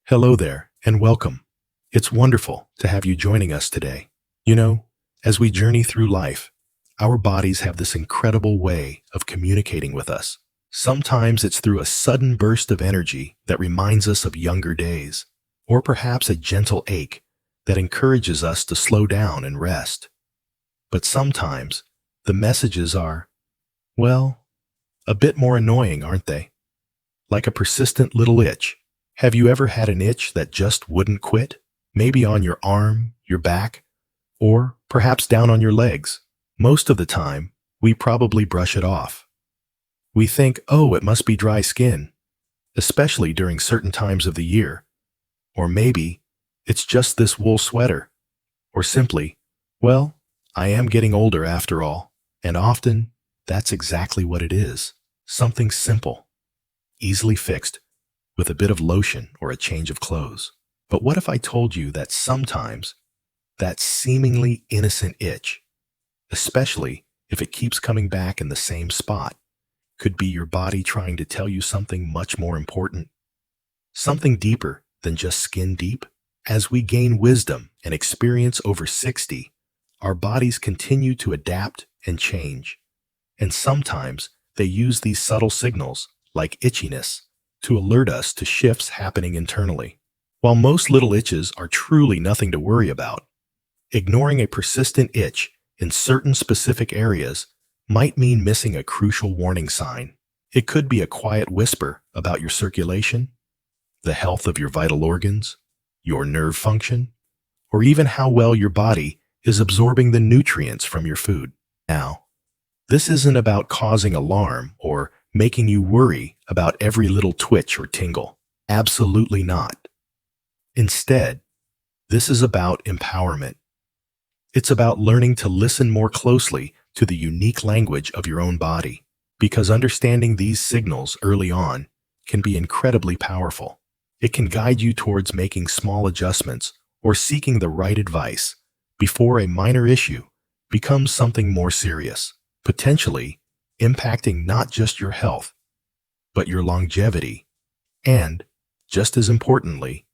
Hello there, and welcome. It's wonderful to have you joining us today. As we journey through life, our bodies have this incredible way of communicating with us. Sometimes it's through a sudden burst of energy that reminds us of younger days, or perhaps a gentle ache that encourages us to slow down and rest. But sometimes the messages are, well, a bit more annoying, aren't they? Like a persistent little itch. Have you ever had an itch that just wouldn't quit? Maybe on your arm, your back, or perhaps down on your legs. Most of the time, we probably brush it off. We think, oh, it must be dry skin, especially during certain times of the year. Or maybe it's just this wool sweater. Or simply, well, I am getting older after all. And often, that's exactly what it is. Something simple, easily fixed, with a bit of lotion or a change of clothes. But what if I told you that sometimes that seemingly innocent itch, especially if it keeps coming back in the same spot, could be your body trying to tell you something much more important? Something deeper than just skin deep? As we gain wisdom and experience over 60, our bodies continue to adapt and change. And sometimes they use these subtle signals, like itchiness, to alert us to shifts happening internally. While most little itches are truly nothing to worry about, ignoring a persistent itch in certain specific areas might mean missing a crucial warning sign. It could be a quiet whisper about your circulation, the health of your vital organs, your nerve function, or even how well your body is absorbing the nutrients from your food. Now, this isn't about causing alarm or making you worry about every little twitch or tingle. Absolutely not. Instead, this is about empowerment. It's about learning to listen more closely to the unique language of your own body, because understanding these signals early on can be incredibly powerful. It can guide you towards making small adjustments or seeking the right advice before a minor issue becomes something more serious, potentially impacting not just your health, but your longevity, and, just as importantly,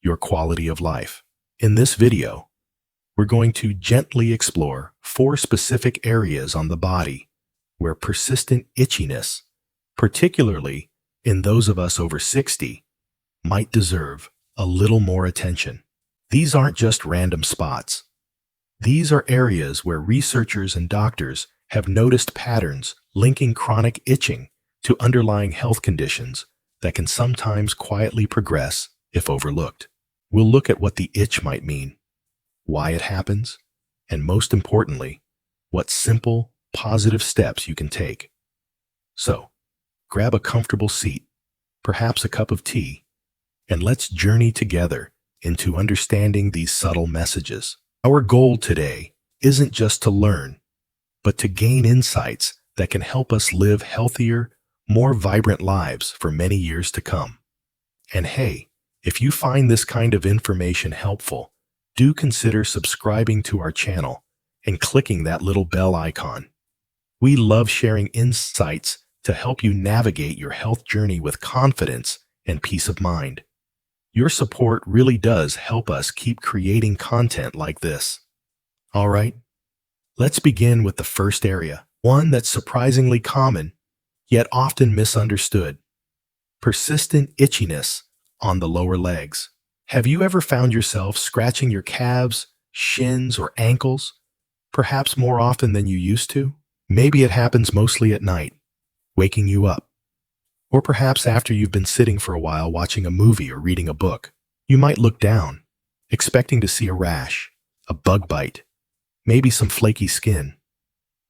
your quality of life. In this video, we're going to gently explore 4 specific areas on the body where persistent itchiness, particularly in those of us over 60, might deserve a little more attention. These aren't just random spots. These are areas where researchers and doctors have noticed patterns linking chronic itching to underlying health conditions that can sometimes quietly progress if overlooked. We'll look at what the itch might mean, why it happens, and most importantly, what simple, positive steps you can take. So, grab a comfortable seat, perhaps a cup of tea, and let's journey together into understanding these subtle messages. Our goal today isn't just to learn, but to gain insights that can help us live healthier, more vibrant lives for many years to come. And hey, if you find this kind of information helpful, do consider subscribing to our channel and clicking that little bell icon. We love sharing insights to help you navigate your health journey with confidence and peace of mind. Your support really does help us keep creating content like this. All right, let's begin with the first area, one that's surprisingly common, yet often misunderstood: persistent itchiness on the lower legs. Have you ever found yourself scratching your calves, shins, or ankles, perhaps more often than you used to? Maybe it happens mostly at night, waking you up. Or perhaps after you've been sitting for a while watching a movie or reading a book. You might look down, expecting to see a rash, a bug bite, maybe some flaky skin.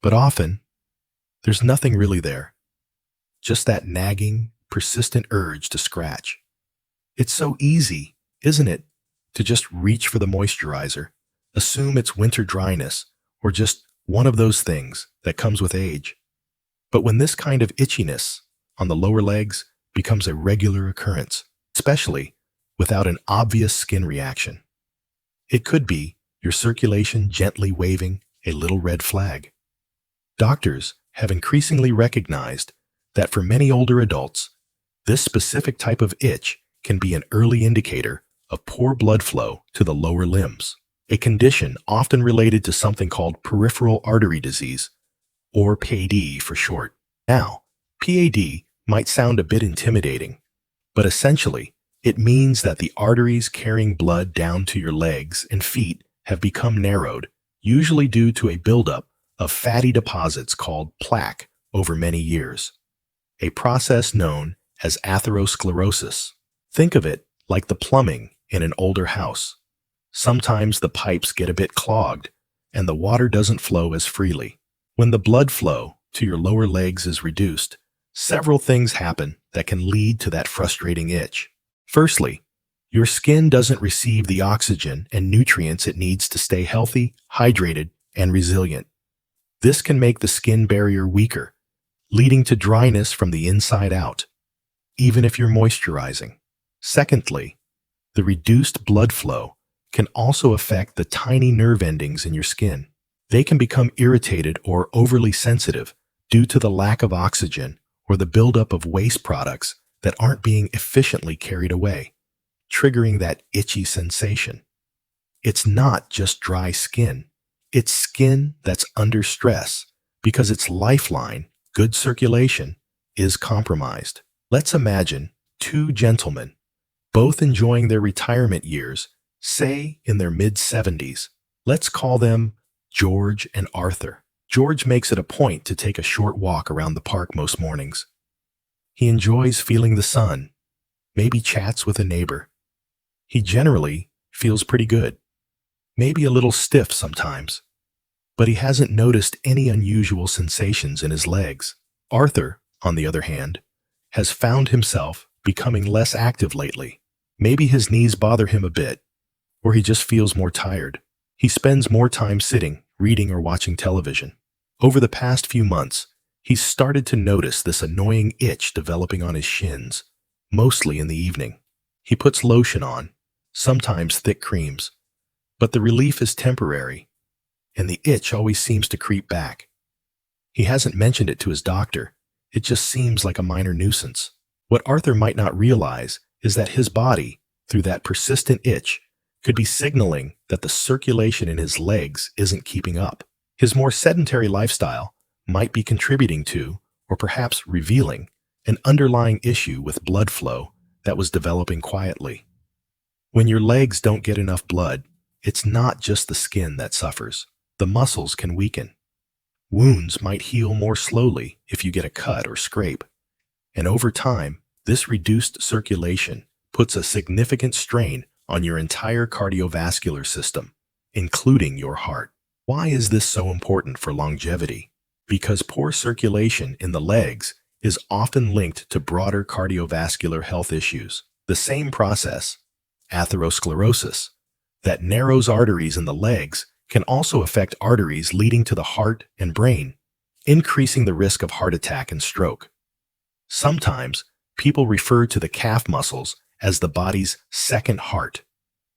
But often, there's nothing really there. Just that nagging, persistent urge to scratch. It's so easy, isn't it, to just reach for the moisturizer, assume it's winter dryness, or just one of those things that comes with age. But when this kind of itchiness on the lower legs becomes a regular occurrence, especially without an obvious skin reaction, it could be your circulation gently waving a little red flag. Doctors have increasingly recognized that for many older adults, this specific type of itch can be an early indicator of poor blood flow to the lower limbs, a condition often related to something called peripheral artery disease, or PAD for short. Now, PAD might sound a bit intimidating, but essentially, it means that the arteries carrying blood down to your legs and feet have become narrowed, usually due to a buildup of fatty deposits called plaque over many years, a process known as atherosclerosis. Think of it like the plumbing in an older house. Sometimes the pipes get a bit clogged and the water doesn't flow as freely. When the blood flow to your lower legs is reduced, several things happen that can lead to that frustrating itch. Firstly, your skin doesn't receive the oxygen and nutrients it needs to stay healthy, hydrated, and resilient. This can make the skin barrier weaker, leading to dryness from the inside out, even if you're moisturizing. Secondly, the reduced blood flow can also affect the tiny nerve endings in your skin. They can become irritated or overly sensitive due to the lack of oxygen or the buildup of waste products that aren't being efficiently carried away, triggering that itchy sensation. It's not just dry skin. It's skin that's under stress because its lifeline, good circulation, is compromised. Let's imagine two gentlemen, both enjoying their retirement years, say in their mid-70s. Let's call them George and Arthur. George makes it a point to take a short walk around the park most mornings. He enjoys feeling the sun, maybe chats with a neighbor. He generally feels pretty good, maybe a little stiff sometimes, but he hasn't noticed any unusual sensations in his legs. Arthur, on the other hand, has found himself becoming less active lately. Maybe his knees bother him a bit, or he just feels more tired. He spends more time sitting, reading, or watching television. Over the past few months, he's started to notice this annoying itch developing on his shins, mostly in the evening. He puts lotion on, sometimes thick creams, but the relief is temporary, and the itch always seems to creep back. He hasn't mentioned it to his doctor. It just seems like a minor nuisance. What Arthur might not realize is that his body, through that persistent itch, could be signaling that the circulation in his legs isn't keeping up. His more sedentary lifestyle might be contributing to, or perhaps revealing, an underlying issue with blood flow that was developing quietly. When your legs don't get enough blood, it's not just the skin that suffers. The muscles can weaken. Wounds might heal more slowly if you get a cut or scrape. And over time, this reduced circulation puts a significant strain on your entire cardiovascular system, including your heart. Why is this so important for longevity? Because poor circulation in the legs is often linked to broader cardiovascular health issues. The same process, atherosclerosis, that narrows arteries in the legs can also affect arteries leading to the heart and brain, increasing the risk of heart attack and stroke. Sometimes, people refer to the calf muscles as the body's second heart,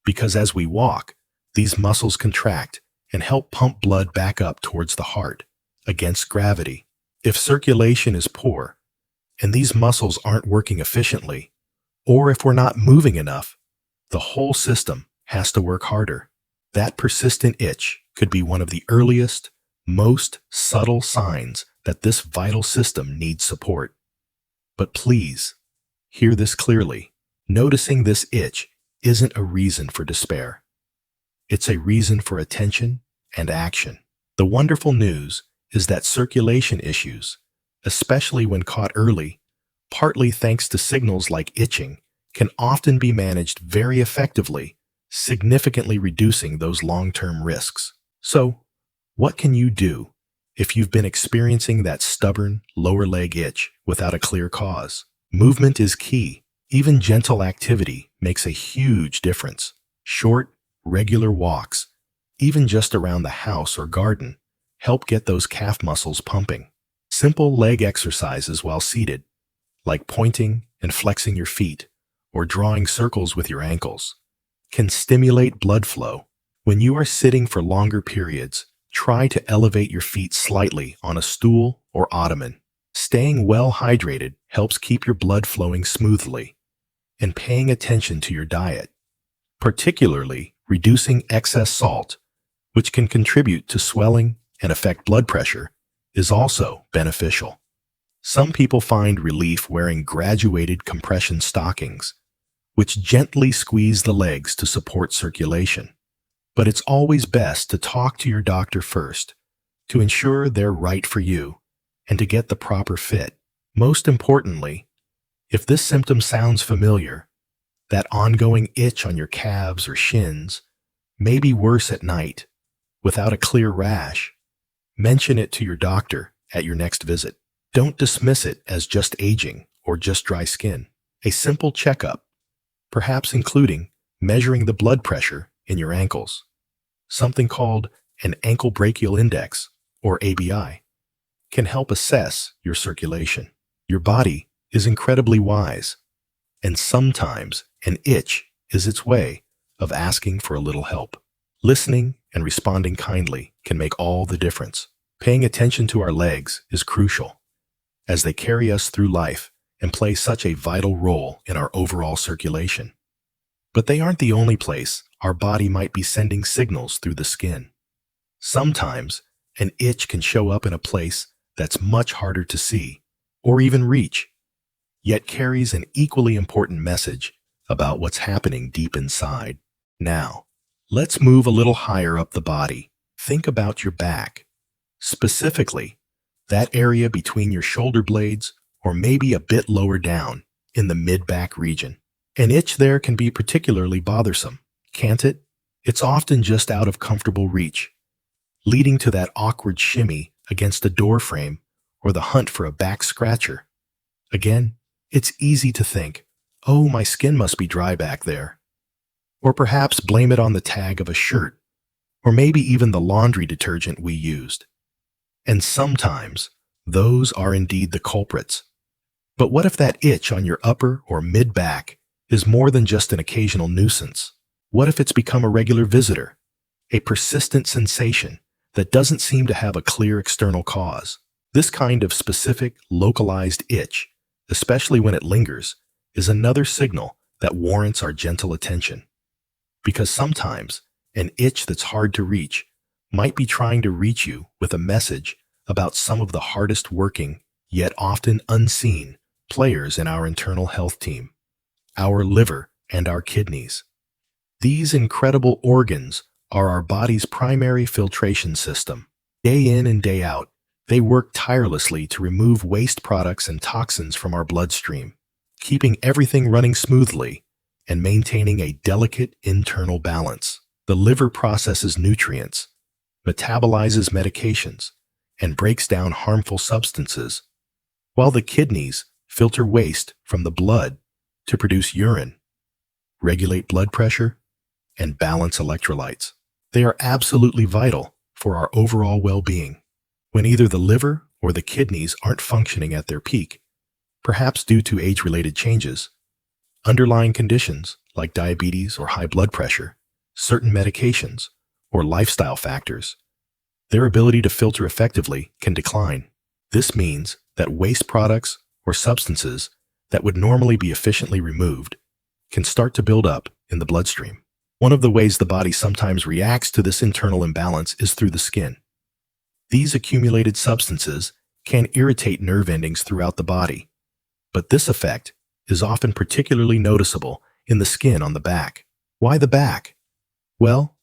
because as we walk, these muscles contract and help pump blood back up towards the heart against gravity. If circulation is poor, and these muscles aren't working efficiently, or if we're not moving enough, the whole system has to work harder. That persistent itch could be one of the earliest, most subtle signs that this vital system needs support. But please, hear this clearly. Noticing this itch isn't a reason for despair. It's a reason for attention and action. The wonderful news is that circulation issues, especially when caught early, partly thanks to signals like itching, can often be managed very effectively, significantly reducing those long-term risks. So, what can you do if you've been experiencing that stubborn lower leg itch without a clear cause? Movement is key. Even gentle activity makes a huge difference. Short, regular walks, even just around the house or garden, help get those calf muscles pumping. Simple leg exercises while seated, like pointing and flexing your feet or drawing circles with your ankles, can stimulate blood flow. When you are sitting for longer periods, try to elevate your feet slightly on a stool or ottoman. Staying well hydrated helps keep your blood flowing smoothly. and paying attention to your diet, particularly reducing excess salt, which can contribute to swelling and affect blood pressure, is also beneficial. Some people find relief wearing graduated compression stockings, which gently squeeze the legs to support circulation. But it's always best to talk to your doctor first to ensure they're right for you and to get the proper fit. Most importantly, if this symptom sounds familiar, that ongoing itch on your calves or shins may be worse at night without a clear rash, mention it to your doctor at your next visit. Don't dismiss it as just aging or just dry skin. A simple checkup, perhaps including measuring the blood pressure in your ankles, something called an ankle brachial index, or ABI, can help assess your circulation. Your body is incredibly wise, and sometimes an itch is its way of asking for a little help. Listening and responding kindly can make all the difference. Paying attention to our legs is crucial, as they carry us through life and play such a vital role in our overall circulation. But they aren't the only place our body might be sending signals through the skin. Sometimes an itch can show up in a place that's much harder to see or even reach, yet carries an equally important message about what's happening deep inside. Now, let's move a little higher up the body. Think about your back, specifically that area between your shoulder blades or maybe a bit lower down in the mid-back region. An itch there can be particularly bothersome, can't it? It's often just out of comfortable reach, leading to that awkward shimmy against a door frame or the hunt for a back scratcher. Again, it's easy to think, oh, my skin must be dry back there. Or perhaps blame it on the tag of a shirt, or maybe even the laundry detergent we used. And sometimes, those are indeed the culprits. But what if that itch on your upper or mid-back is more than just an occasional nuisance? What if it's become a regular visitor, a persistent sensation that doesn't seem to have a clear external cause? This kind of specific, localized itch, especially when it lingers, is another signal that warrants our gentle attention. Because sometimes, an itch that's hard to reach might be trying to reach you with a message about some of the hardest working, yet often unseen, players in our internal health team, our liver and our kidneys. These incredible organs are our body's primary filtration system. Day in and day out, they work tirelessly to remove waste products and toxins from our bloodstream, keeping everything running smoothly and maintaining a delicate internal balance. The liver processes nutrients, metabolizes medications, and breaks down harmful substances, while the kidneys filter waste from the blood to produce urine, regulate blood pressure, and balance electrolytes. They are absolutely vital for our overall well-being. When either the liver or the kidneys aren't functioning at their peak, perhaps due to age-related changes, underlying conditions like diabetes or high blood pressure, certain medications, or lifestyle factors, their ability to filter effectively can decline. This means that waste products or substances that would normally be efficiently removed can start to build up in the bloodstream. One of the ways the body sometimes reacts to this internal imbalance is through the skin. These accumulated substances can irritate nerve endings throughout the body, but this effect is often particularly noticeable in the skin on the back. Why the back? Well,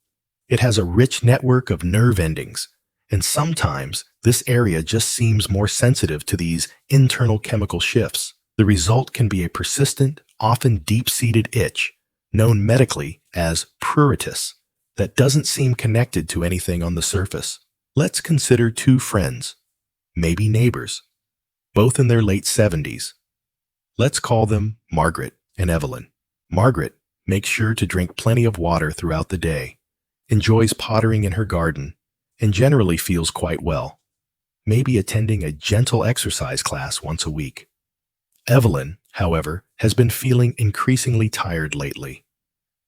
it has a rich network of nerve endings, and sometimes this area just seems more sensitive to these internal chemical shifts. The result can be a persistent, often deep-seated itch, known medically as pruritus, that doesn't seem connected to anything on the surface. Let's consider two friends, maybe neighbors, both in their late 70s. Let's call them Margaret and Evelyn. Margaret makes sure to drink plenty of water throughout the day, enjoys pottering in her garden, and generally feels quite well, maybe attending a gentle exercise class once a week. Evelyn, however, has been feeling increasingly tired lately.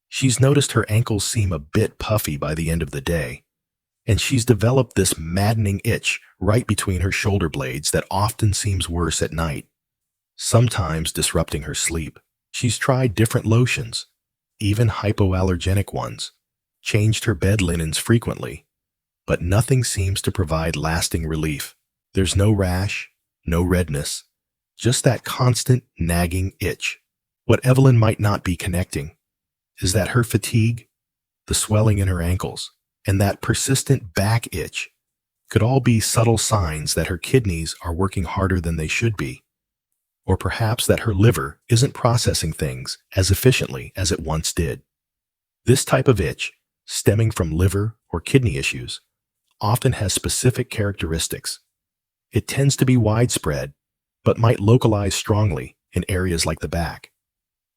She's noticed her ankles seem a bit puffy by the end of the day, and she's developed this maddening itch right between her shoulder blades that often seems worse at night, sometimes disrupting her sleep. She's tried different lotions, even hypoallergenic ones, changed her bed linens frequently, but nothing seems to provide lasting relief. There's no rash, no redness, just that constant nagging itch. What Evelyn might not be connecting is that her fatigue, the swelling in her ankles, and that persistent back itch could all be subtle signs that her kidneys are working harder than they should be, or perhaps that her liver isn't processing things as efficiently as it once did. This type of itch, stemming from liver or kidney issues, often has specific characteristics. It tends to be widespread, but might localize strongly in areas like the back.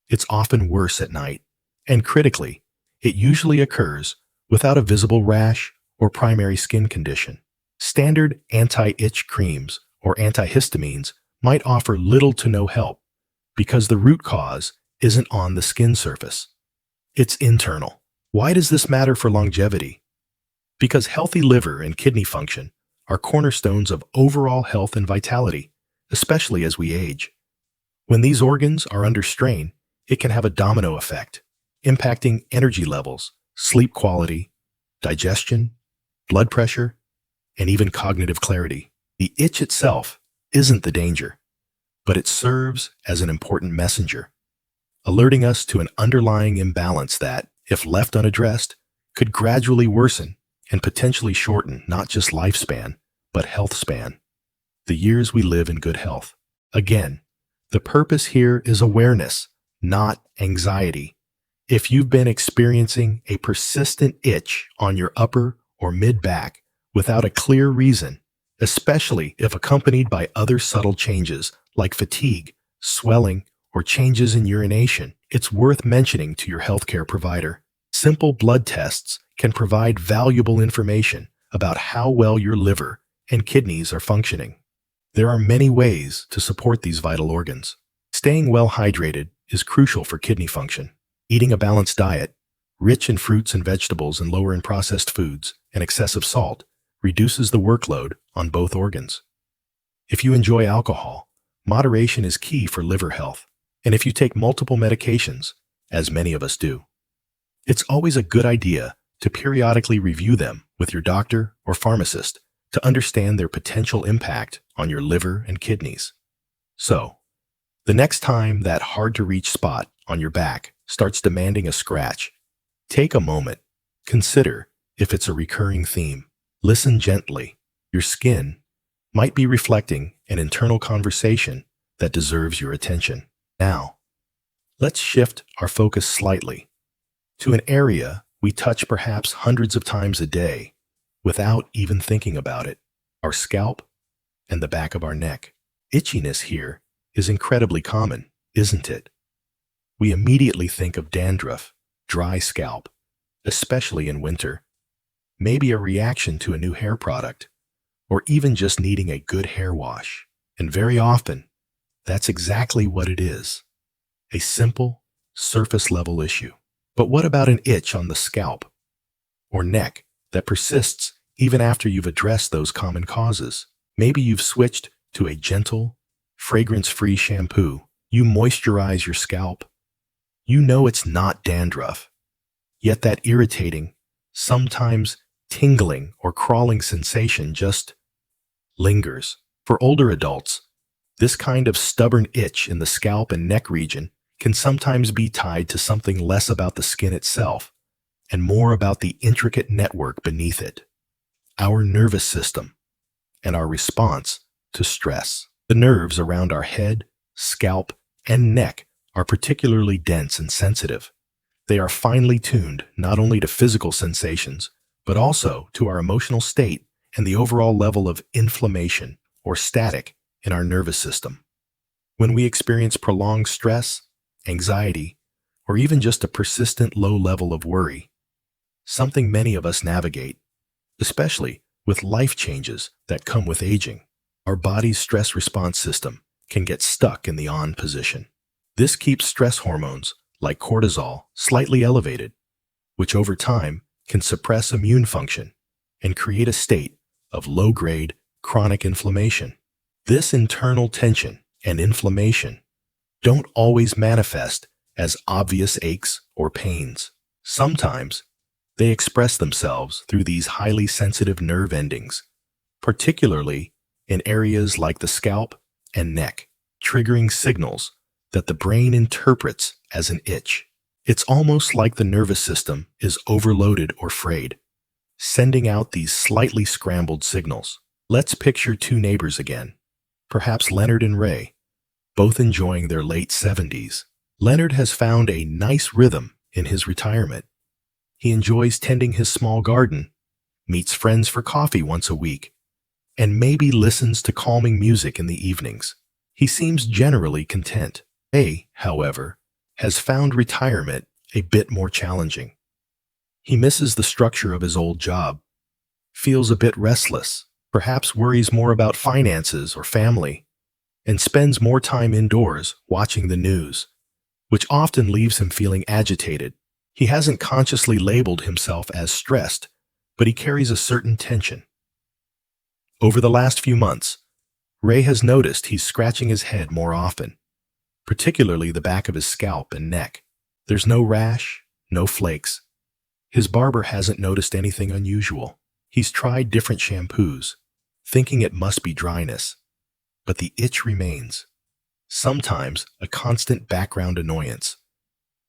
It's often worse at night, and critically, it usually occurs without a visible rash or primary skin condition. Standard anti-itch creams or antihistamines might offer little to no help because the root cause isn't on the skin surface. It's internal. Why does this matter for longevity? Because healthy liver and kidney function are cornerstones of overall health and vitality, especially as we age. When these organs are under strain, it can have a domino effect, impacting energy levels, sleep quality, digestion, blood pressure, and even cognitive clarity. The itch itself isn't the danger, but it serves as an important messenger, alerting us to an underlying imbalance that, if left unaddressed, could gradually worsen and potentially shorten not just lifespan, but health span, the years we live in good health. Again, the purpose here is awareness, not anxiety. If you've been experiencing a persistent itch on your upper or mid-back without a clear reason, especially if accompanied by other subtle changes like fatigue, swelling, or changes in urination, it's worth mentioning to your healthcare provider. Simple blood tests can provide valuable information about how well your liver and kidneys are functioning. There are many ways to support these vital organs. Staying well hydrated is crucial for kidney function. Eating a balanced diet, rich in fruits and vegetables and lower in processed foods and excessive salt, reduces the workload on both organs. If you enjoy alcohol, moderation is key for liver health. And if you take multiple medications, as many of us do, it's always a good idea to periodically review them with your doctor or pharmacist to understand their potential impact on your liver and kidneys. So, the next time that hard-to-reach spot on your back starts demanding a scratch, take a moment. Consider if it's a recurring theme. Listen gently. Your skin might be reflecting an internal conversation that deserves your attention. Now, let's shift our focus slightly to an area we touch perhaps hundreds of times a day without even thinking about it: our scalp and the back of our neck. Itchiness here is incredibly common, isn't it? We immediately think of dandruff, dry scalp, especially in winter, maybe a reaction to a new hair product, or even just needing a good hair wash. And very often, that's exactly what it is: a simple, surface-level issue. But what about an itch on the scalp or neck that persists even after you've addressed those common causes? Maybe you've switched to a gentle, fragrance-free shampoo. You moisturize your scalp. You know it's not dandruff, yet that irritating, sometimes tingling or crawling sensation just lingers. For older adults, this kind of stubborn itch in the scalp and neck region can sometimes be tied to something less about the skin itself and more about the intricate network beneath it: our nervous system and our response to stress. The nerves around our head, scalp, and neck are particularly dense and sensitive. They are finely tuned not only to physical sensations, but also to our emotional state and the overall level of inflammation or static in our nervous system. When we experience prolonged stress, anxiety, or even just a persistent low level of worry, something many of us navigate, especially with life changes that come with aging, our body's stress response system can get stuck in the on position. This keeps stress hormones like cortisol slightly elevated, which over time can suppress immune function and create a state of low-grade chronic inflammation. This internal tension and inflammation don't always manifest as obvious aches or pains. Sometimes they express themselves through these highly sensitive nerve endings, particularly in areas like the scalp and neck, triggering signals that the brain interprets as an itch. It's almost like the nervous system is overloaded or frayed, sending out these slightly scrambled signals. Let's picture two neighbors again, perhaps Leonard and Ray, both enjoying their late 70s. Leonard has found a nice rhythm in his retirement. He enjoys tending his small garden, meets friends for coffee once a week, and maybe listens to calming music in the evenings. He seems generally content. Ray, however, has found retirement a bit more challenging. He misses the structure of his old job, feels a bit restless, perhaps worries more about finances or family, and spends more time indoors watching the news, which often leaves him feeling agitated. He hasn't consciously labeled himself as stressed, but he carries a certain tension. Over the last few months, Ray has noticed he's scratching his head more often, particularly the back of his scalp and neck. There's no rash, no flakes. His barber hasn't noticed anything unusual. He's tried different shampoos, thinking it must be dryness, but the itch remains. Sometimes a constant background annoyance,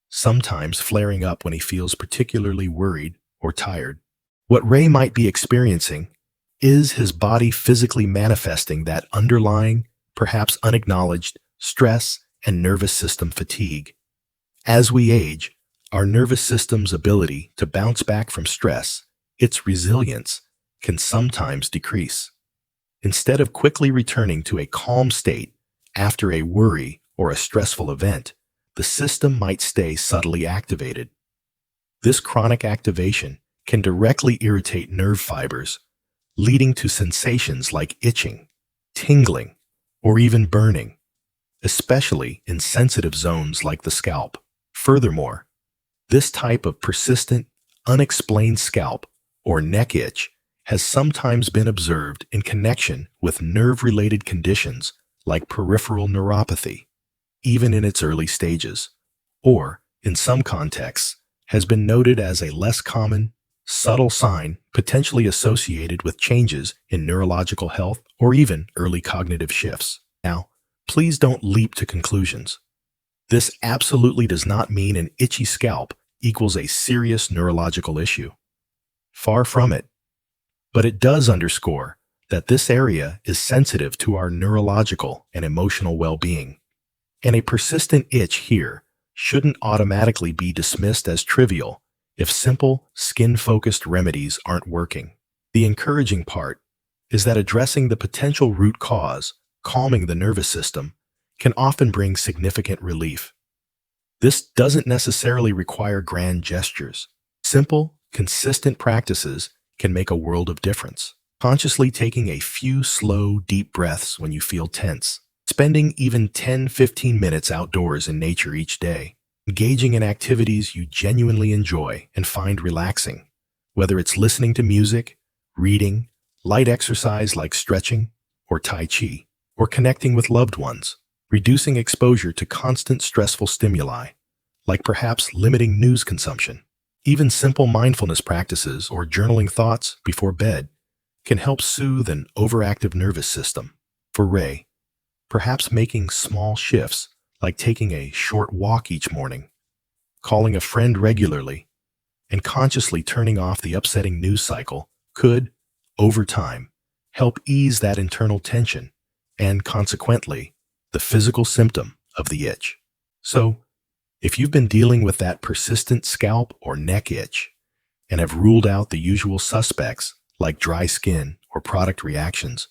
sometimes flaring up when he feels particularly worried or tired. What Ray might be experiencing is his body physically manifesting that underlying, perhaps unacknowledged, stress and nervous system fatigue. As we age, our nervous system's ability to bounce back from stress, its resilience, can sometimes decrease. Instead of quickly returning to a calm state after a worry or a stressful event, the system might stay subtly activated. This chronic activation can directly irritate nerve fibers, leading to sensations like itching, tingling, or even burning, especially in sensitive zones like the scalp. Furthermore, this type of persistent, unexplained scalp or neck itch has sometimes been observed in connection with nerve-related conditions like peripheral neuropathy, even in its early stages, or, in some contexts, has been noted as a less common, subtle sign potentially associated with changes in neurological health or even early cognitive shifts. Now, please don't leap to conclusions. This absolutely does not mean an itchy scalp equals a serious neurological issue. Far from it. But it does underscore that this area is sensitive to our neurological and emotional well-being. And a persistent itch here shouldn't automatically be dismissed as trivial if simple, skin-focused remedies aren't working. The encouraging part is that addressing the potential root cause, calming the nervous system, can often bring significant relief. This doesn't necessarily require grand gestures. Simple, consistent practices can make a world of difference. Consciously taking a few slow, deep breaths when you feel tense, spending even 10-15 minutes outdoors in nature each day, engaging in activities you genuinely enjoy and find relaxing, whether it's listening to music, reading, light exercise like stretching or Tai Chi, or connecting with loved ones, reducing exposure to constant stressful stimuli, like perhaps limiting news consumption. Even simple mindfulness practices or journaling thoughts before bed can help soothe an overactive nervous system. For Ray, perhaps making small shifts like taking a short walk each morning, calling a friend regularly, and consciously turning off the upsetting news cycle could, over time, help ease that internal tension and, consequently, the physical symptom of the itch. So, if you've been dealing with that persistent scalp or neck itch and have ruled out the usual suspects like dry skin or product reactions,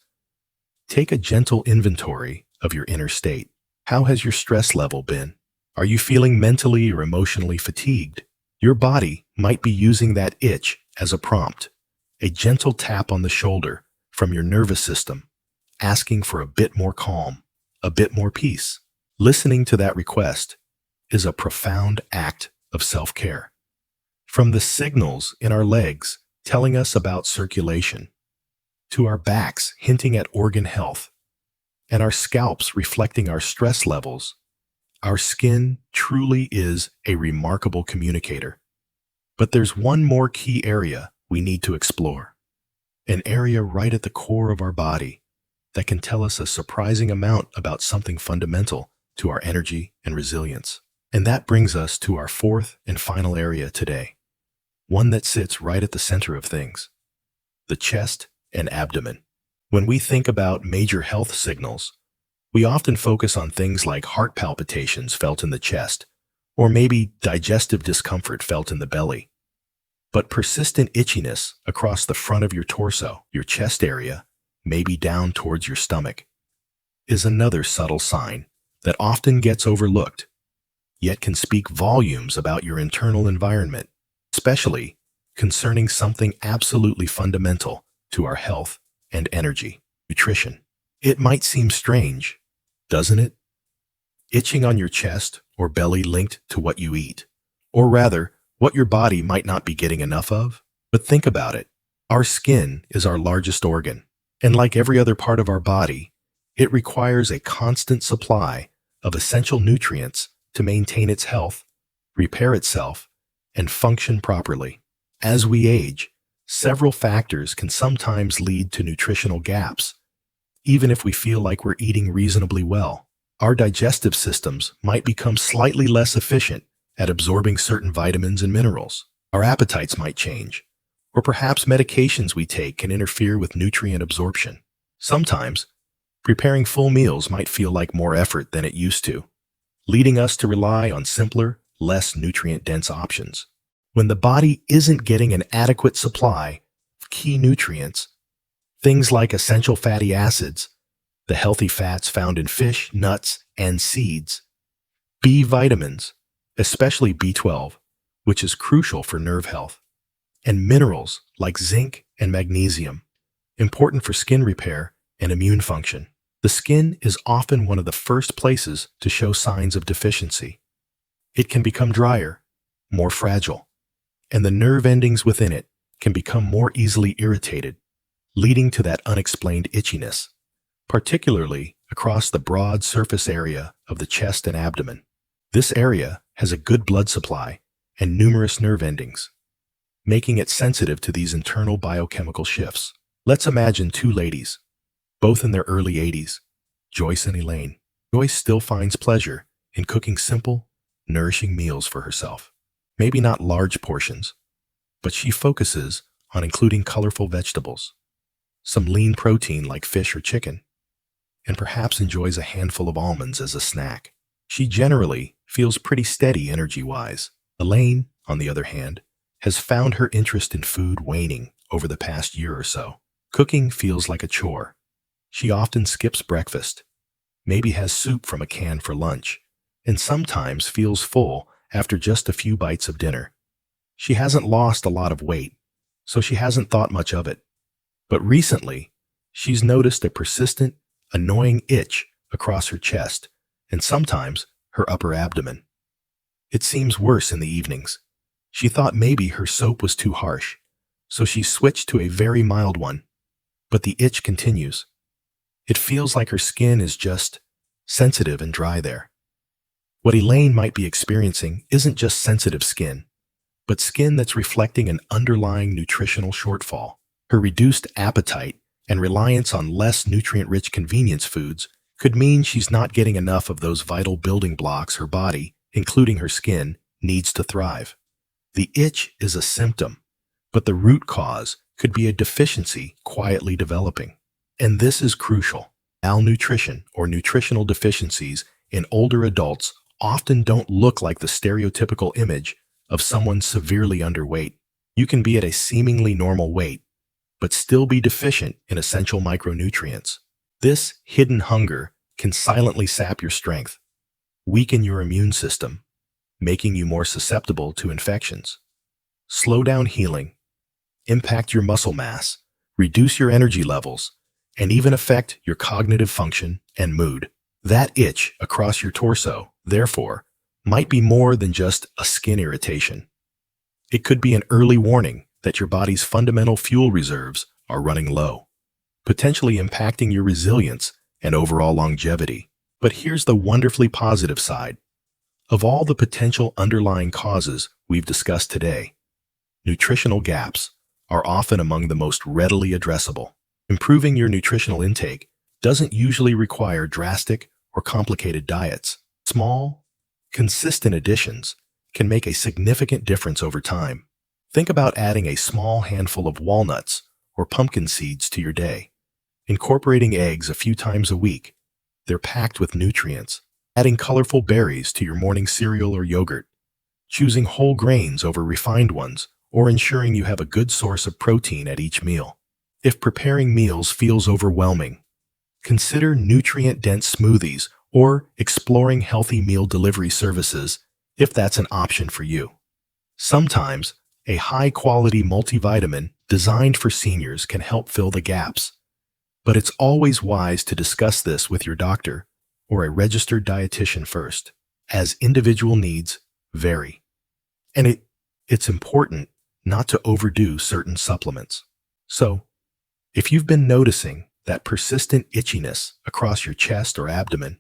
take a gentle inventory of your inner state. How has your stress level been? Are you feeling mentally or emotionally fatigued? Your body might be using that itch as a prompt, a gentle tap on the shoulder from your nervous system, asking for a bit more calm, a bit more peace. Listening to that request is a profound act of self-care. From the signals in our legs telling us about circulation, to our backs hinting at organ health, and our scalps reflecting our stress levels, Our skin truly is a remarkable communicator. But there's one more key area we need to explore, an area right at the core of our body that can tell us a surprising amount about something fundamental to our energy and resilience. And that brings us to our fourth and final area today, one that sits right at the center of things, the chest and abdomen. When we think about major health signals, we often focus on things like heart palpitations felt in the chest, or maybe digestive discomfort felt in the belly. But persistent itchiness across the front of your torso, your chest area, maybe down towards your stomach, is another subtle sign that often gets overlooked, yet can speak volumes about your internal environment, especially concerning something absolutely fundamental to our health and energy, nutrition. It might seem strange, doesn't it? Itching on your chest or belly linked to what you eat, or rather, what your body might not be getting enough of. But think about it. Our skin is our largest organ, and like every other part of our body, it requires a constant supply of essential nutrients to maintain its health, repair itself, and function properly. As we age, several factors can sometimes lead to nutritional gaps. Even if we feel like we're eating reasonably well, our digestive systems might become slightly less efficient at absorbing certain vitamins and minerals. Our appetites might change, or perhaps medications we take can interfere with nutrient absorption. Sometimes, preparing full meals might feel like more effort than it used to, leading us to rely on simpler, less nutrient-dense options. When the body isn't getting an adequate supply of key nutrients, things like essential fatty acids, the healthy fats found in fish, nuts, and seeds, B vitamins, especially B12, which is crucial for nerve health, and minerals like zinc and magnesium, important for skin repair and immune function. The skin is often one of the first places to show signs of deficiency. It can become drier, more fragile, and the nerve endings within it can become more easily irritated, leading to that unexplained itchiness, particularly across the broad surface area of the chest and abdomen. This area has a good blood supply and numerous nerve endings, making it sensitive to these internal biochemical shifts. Let's imagine two ladies, both in their early 80s, Joyce and Elaine. Joyce still finds pleasure in cooking simple, nourishing meals for herself. Maybe not large portions, but she focuses on including colorful vegetables, some lean protein like fish or chicken, and perhaps enjoys a handful of almonds as a snack. She generally feels pretty steady energy-wise. Elaine, on the other hand, has found her interest in food waning over the past year or so. Cooking feels like a chore. She often skips breakfast, maybe has soup from a can for lunch, and sometimes feels full after just a few bites of dinner. She hasn't lost a lot of weight, so she hasn't thought much of it. But recently, she's noticed a persistent, annoying itch across her chest and sometimes her upper abdomen. It seems worse in the evenings. She thought maybe her soap was too harsh, so she switched to a very mild one. But the itch continues. It feels like her skin is just sensitive and dry there. What Elaine might be experiencing isn't just sensitive skin, but skin that's reflecting an underlying nutritional shortfall. Her reduced appetite and reliance on less nutrient-rich convenience foods could mean she's not getting enough of those vital building blocks her body, including her skin, needs to thrive. The itch is a symptom, but the root cause could be a deficiency quietly developing. And this is crucial. Malnutrition or nutritional deficiencies in older adults often don't look like the stereotypical image of someone severely underweight. You can be at a seemingly normal weight, but still be deficient in essential micronutrients. This hidden hunger can silently sap your strength, weaken your immune system, making you more susceptible to infections, slow down healing, impact your muscle mass, reduce your energy levels, and even affect your cognitive function and mood. That itch across your torso, therefore, might be more than just a skin irritation. It could be an early warning that your body's fundamental fuel reserves are running low, potentially impacting your resilience and overall longevity. But here's the wonderfully positive side. Of all the potential underlying causes we've discussed today, nutritional gaps are often among the most readily addressable. Improving your nutritional intake doesn't usually require drastic or complicated diets. Small, consistent additions can make a significant difference over time. Think about adding a small handful of walnuts or pumpkin seeds to your day. Incorporating eggs a few times a week. They're packed with nutrients. Adding colorful berries to your morning cereal or yogurt. Choosing whole grains over refined ones, or ensuring you have a good source of protein at each meal. If preparing meals feels overwhelming, consider nutrient-dense smoothies or exploring healthy meal delivery services if that's an option for you. Sometimes, a high-quality multivitamin designed for seniors can help fill the gaps. But it's always wise to discuss this with your doctor or a registered dietitian first, as individual needs vary. And it's important not to overdo certain supplements. So, if you've been noticing that persistent itchiness across your chest or abdomen,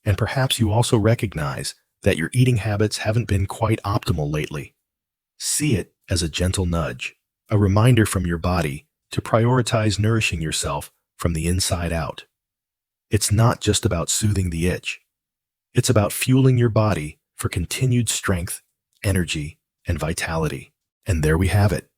and perhaps you also recognize that your eating habits haven't been quite optimal lately, see it as a gentle nudge, a reminder from your body to prioritize nourishing yourself from the inside out. It's not just about soothing the itch. It's about fueling your body for continued strength, energy, and vitality. And there we have it.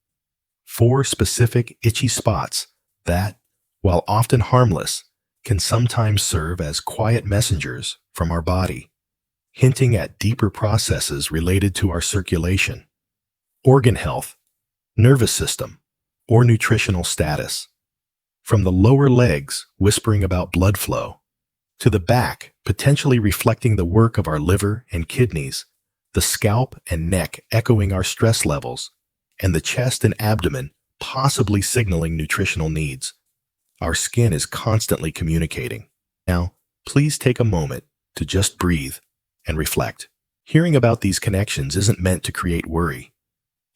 4 specific itchy spots that, while often harmless, can sometimes serve as quiet messengers from our body, hinting at deeper processes related to our circulation, organ health, nervous system, or nutritional status. From the lower legs whispering about blood flow, to the back potentially reflecting the work of our liver and kidneys, the scalp and neck echoing our stress levels, and the chest and abdomen possibly signaling nutritional needs. Our skin is constantly communicating. Now, please take a moment to just breathe and reflect. Hearing about these connections isn't meant to create worry.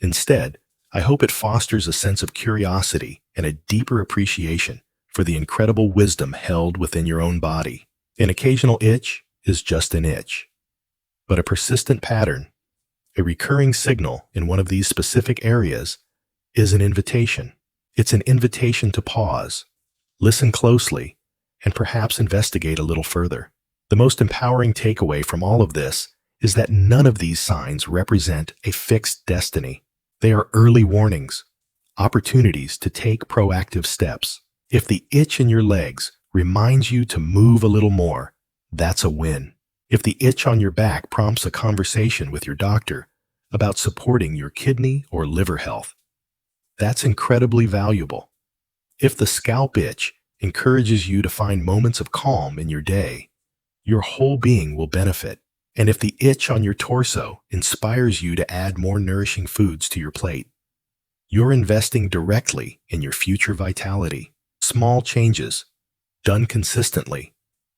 Instead, I hope it fosters a sense of curiosity and a deeper appreciation for the incredible wisdom held within your own body. An occasional itch is just an itch, but a persistent pattern, a recurring signal in one of these specific areas, is an invitation. It's an invitation to pause, listen closely, and perhaps investigate a little further. The most empowering takeaway from all of this is that none of these signs represent a fixed destiny. They are early warnings, opportunities to take proactive steps. If the itch in your legs reminds you to move a little more, that's a win. If the itch on your back prompts a conversation with your doctor about supporting your kidney or liver health, that's incredibly valuable. If the scalp itch encourages you to find moments of calm in your day, your whole being will benefit. And if the itch on your torso inspires you to add more nourishing foods to your plate, you're investing directly in your future vitality. Small changes, done consistently,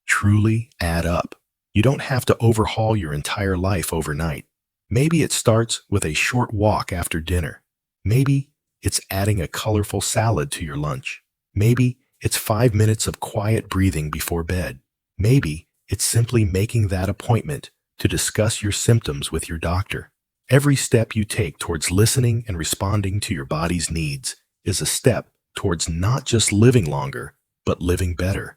truly add up. You don't have to overhaul your entire life overnight. Maybe it starts with a short walk after dinner. Maybe it's adding a colorful salad to your lunch. Maybe it's 5 minutes of quiet breathing before bed. Maybe it's simply making that appointment to discuss your symptoms with your doctor. Every step you take towards listening and responding to your body's needs is a step towards not just living longer, but living better,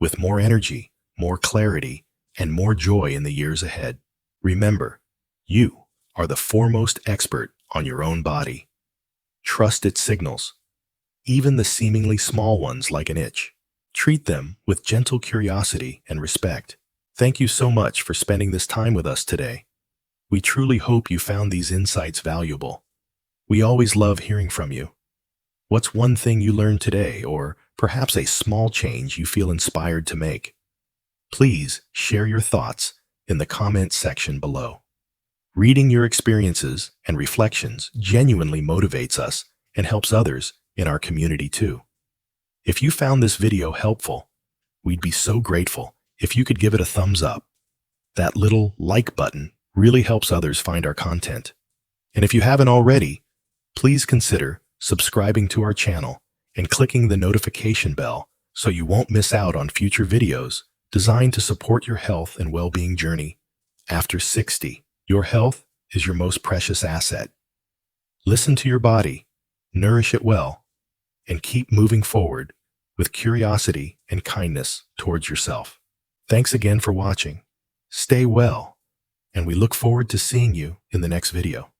with more energy, more clarity, and more joy in the years ahead. Remember, you are the foremost expert on your own body. Trust its signals, even the seemingly small ones like an itch. Treat them with gentle curiosity and respect. Thank you so much for spending this time with us today. We truly hope you found these insights valuable. We always love hearing from you. What's one thing you learned today, or perhaps a small change you feel inspired to make? Please share your thoughts in the comments section below. Reading your experiences and reflections genuinely motivates us and helps others in our community too. If you found this video helpful, we'd be so grateful if you could give it a thumbs up. That little like button really helps others find our content. And if you haven't already, please consider subscribing to our channel and clicking the notification bell so you won't miss out on future videos designed to support your health and well-being journey. After 60, your health is your most precious asset. Listen to your body, nourish it well, and keep moving forward with curiosity and kindness towards yourself. Thanks again for watching. Stay well, and we look forward to seeing you in the next video.